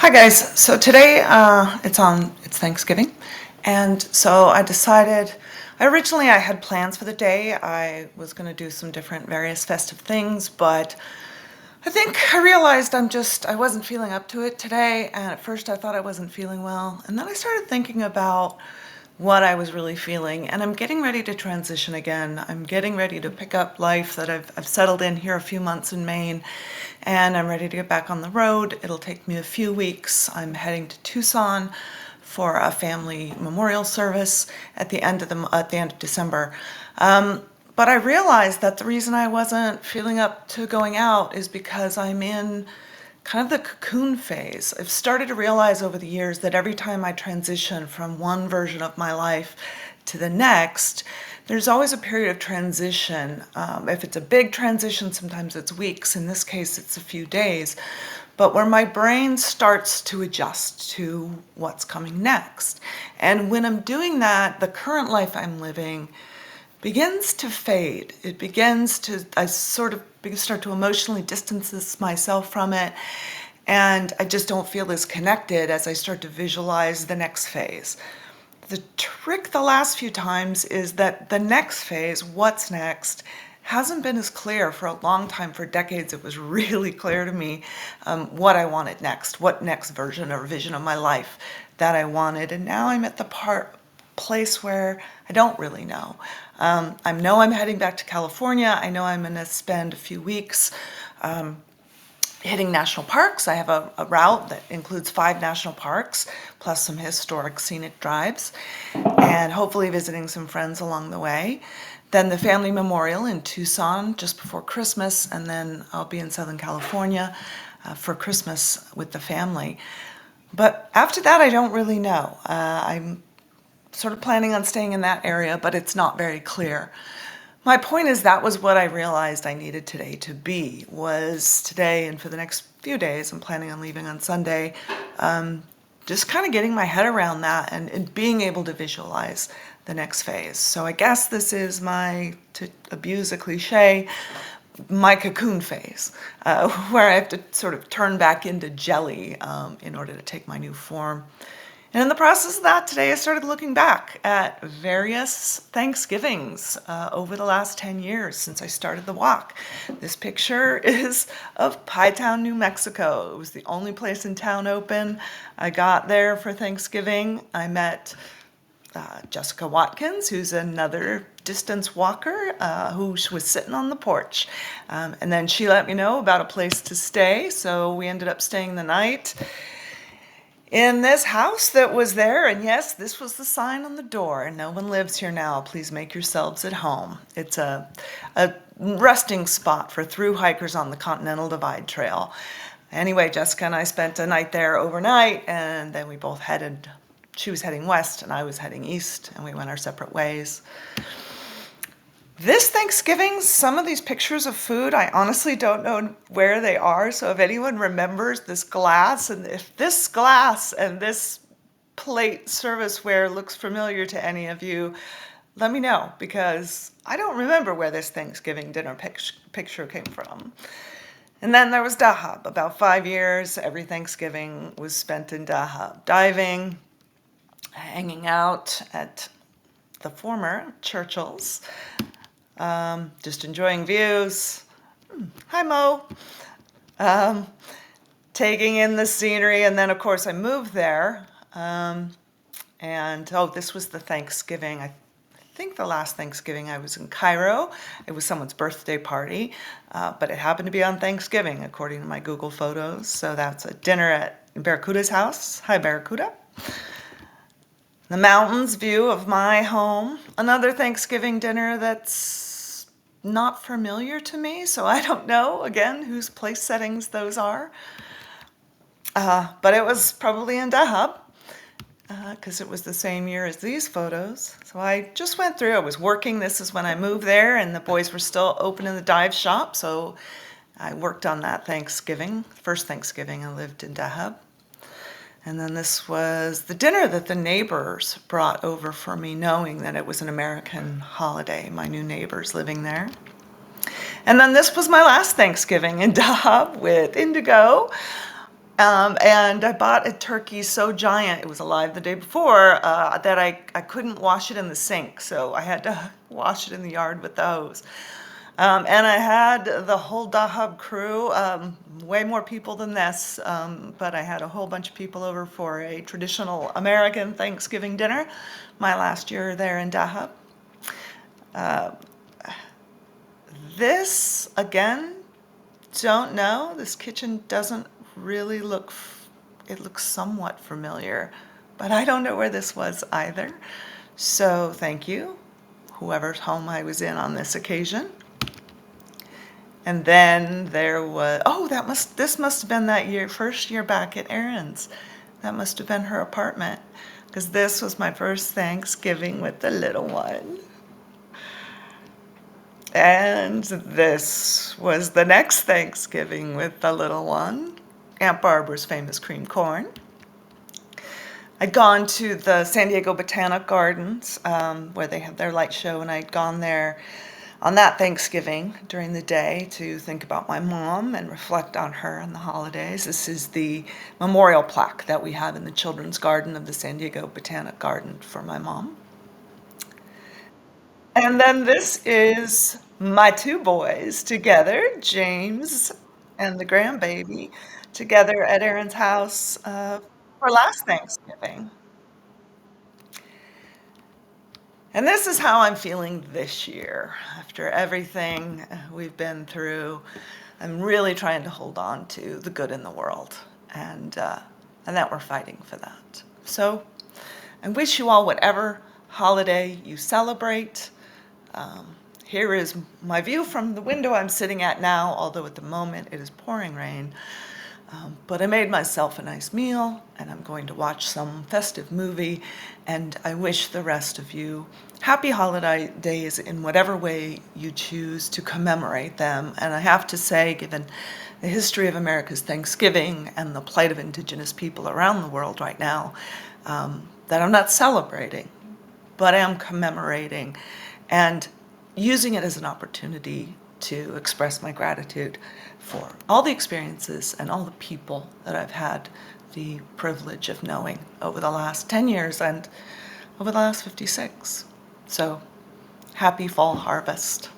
Hi guys. So today it's Thanksgiving, and so I decided. I had plans for the day. I was going to do some different various festive things, but I think I realized I wasn't feeling up to it today. And at first I thought I wasn't feeling well, and then I started thinking about what I was really feeling. And I'm getting ready to transition again. I'm getting ready to pick up life that I've settled in here a few months in Maine, and I'm ready to get back on the road. It'll take me a few weeks. I'm heading to Tucson for a family memorial service at the end of December. But I realized that the reason I wasn't feeling up to going out is because I'm in kind of the cocoon phase. I've started to realize over the years that every time I transition from one version of my life to the next, there's always a period of transition. If it's a big transition, sometimes it's weeks. In this case, it's a few days. But where my brain starts to adjust to what's coming next. And when I'm doing that, the current life I'm living begins to fade. I sort of start to emotionally distance myself from it. And I just don't feel as connected as I start to visualize the next phase. The trick the last few times is that the next phase, what's next, hasn't been as clear for a long time. For decades, it was really clear to me what I wanted next, what next version or vision of my life that I wanted. And now I'm at the place where I don't really know. I know I'm heading back to California. I know I'm going to spend a few weeks hitting national parks. I have a route that includes 5 national parks, plus some historic scenic drives, and hopefully visiting some friends along the way. Then the family memorial in Tucson just before Christmas, and then I'll be in Southern California for Christmas with the family. But after that, I don't really know. I'm sort of planning on staying in that area, but it's not very clear. My point is that was what I realized I needed today to be, was today and for the next few days. I'm planning on leaving on Sunday. Just kind of getting my head around that and being able to visualize the next phase. So I guess this is to abuse a cliche, my cocoon phase, where I have to sort of turn back into jelly in order to take my new form. And in the process of that, today I started looking back at various Thanksgivings over the last 10 years since I started the walk. This picture is of Pie Town, New Mexico. It was the only place in town open. I got there for Thanksgiving. I met Jessica Watkins, who's another distance walker, who was sitting on the porch. And then she let me know about a place to stay, so we ended up staying the night in this house that was there. And yes, this was the sign on the door: no one lives here now, please make yourselves at home. It's a resting spot for through hikers on the Continental Divide Trail. Anyway, Jessica and I spent a night there overnight, and then we both she was heading west and I was heading east, and we went our separate ways. This Thanksgiving, some of these pictures of food, I honestly don't know where they are. So if anyone remembers this glass, and if this glass and this plate serviceware looks familiar to any of you, let me know, because I don't remember where this Thanksgiving dinner picture came from. And then there was dahab. About 5 years, every Thanksgiving was spent in dahab, diving, hanging out at the former Churchill's, just enjoying views. Hi, Mo. Taking in the scenery. And then, of course, I moved there. This was the Thanksgiving. I think the last Thanksgiving I was in Cairo. It was someone's birthday party, but it happened to be on Thanksgiving, according to my Google Photos. So that's a dinner at Barracuda's house. Hi, Barracuda. The mountains view of my home. Another Thanksgiving dinner that's not familiar to me, so I don't know, again, whose place settings those are. But it was probably in Dahab, because it was the same year as these photos. So I just went through. I was working. This is when I moved there, and the boys were still open in the dive shop, so I worked on that Thanksgiving. First Thanksgiving I lived in Dahab. And then this was the dinner that the neighbors brought over for me, knowing that it was an American holiday, my new neighbors living there. And then this was my last Thanksgiving in Dahab with Indigo. And I bought a turkey so giant, it was alive the day before, that I couldn't wash it in the sink. So I had to wash it in the yard with the hose. And I had the whole dahab crew, way more people than this, but I had a whole bunch of people over for a traditional American Thanksgiving dinner, my last year there in Dahab. This, again, don't know. This kitchen doesn't really look, it looks somewhat familiar, but I don't know where this was either. So thank you, whoever's home I was in on this occasion. And then there was, oh, this must have been that year, first year back at Erin's. That must have been her apartment, because this was my first Thanksgiving with the little one. And this was the next Thanksgiving with the little one, Aunt Barbara's famous cream corn. I'd gone to the San Diego Botanic Gardens, where they have their light show, and I'd gone there on that Thanksgiving during the day to think about my mom and reflect on her and the holidays. This is the memorial plaque that we have in the children's garden of the San Diego Botanic Garden for my mom. And then this is my two boys together, James and the grandbaby, together at Erin's house for last Thanksgiving. And this is how I'm feeling this year. After everything we've been through, I'm really trying to hold on to the good in the world, and that we're fighting for that. So I wish you all whatever holiday you celebrate. Here is my view from the window I'm sitting at now, although at the moment it is pouring rain. But I made myself a nice meal, and I'm going to watch some festive movie, and I wish the rest of you happy holidays in whatever way you choose to commemorate them. And I have to say, given the history of America's Thanksgiving and the plight of Indigenous people around the world right now, that I'm not celebrating, but I am commemorating and using it as an opportunity to express my gratitude for all the experiences and all the people that I've had the privilege of knowing over the last 10 years and over the last 56. So happy fall harvest.